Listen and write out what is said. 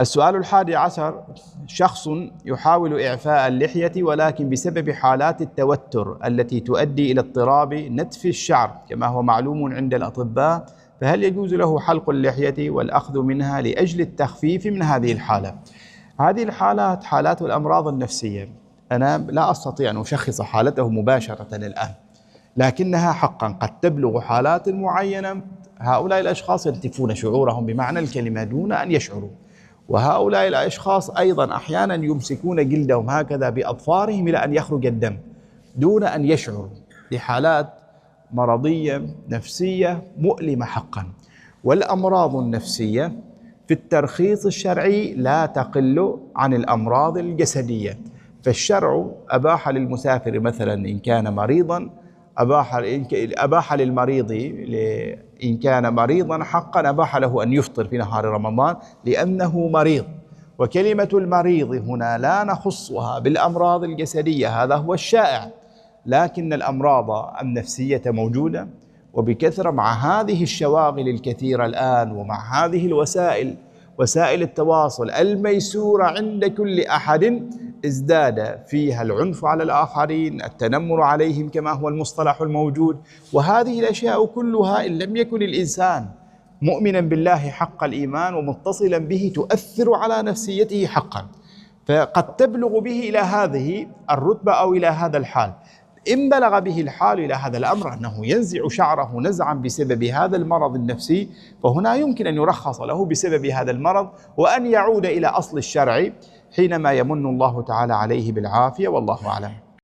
السؤال 11: شخص يحاول إعفاء اللحية ولكن بسبب حالات التوتر التي تؤدي إلى اضطراب نتف الشعر كما هو معلوم عند الأطباء، فهل يجوز له حلق اللحية والأخذ منها لأجل التخفيف من هذه الحالة؟ هذه الحالات حالات الأمراض النفسية، أنا لا أستطيع أن أشخص حالته مباشرة الآن، لكنها حقا قد تبلغ حالات معينة. هؤلاء الأشخاص ينتفون شعورهم بمعنى الكلمة دون أن يشعروا، وهؤلاء الأشخاص أيضا أحيانا يمسكون جلدهم هكذا بأظفارهم إلى أن يخرج الدم دون أن يشعروا، لحالات مرضية نفسية مؤلمة حقا. والأمراض النفسية في الترخيص الشرعي لا تقل عن الأمراض الجسدية، فالشرع أباح للمسافر مثلا إن كان مريضا، أباح للمريض إن كان مريضا حقا أباح له أن يفطر في نهار رمضان لأنه مريض. وكلمة المريض هنا لا نخصها بالأمراض الجسدية، هذا هو الشائع، لكن الأمراض النفسية موجودة وبكثرة مع هذه الشواغل الكثيرة الآن، ومع هذه وسائل التواصل الميسورة عند كل أحد، ازداد فيها العنف على الآخرين، التنمر عليهم كما هو المصطلح الموجود. وهذه الأشياء كلها إن لم يكن الإنسان مؤمنا بالله حق الإيمان ومتصلا به تؤثر على نفسيته حقا، فقد تبلغ به إلى هذه الرتبة أو إلى هذا الحال. إن بلغ به الحال إلى هذا الأمر أنه ينزع شعره نزعا بسبب هذا المرض النفسي، فهنا يمكن أن يرخص له بسبب هذا المرض وأن يعود إلى أصل الشرع حينما يمن الله تعالى عليه بالعافية، والله أعلم.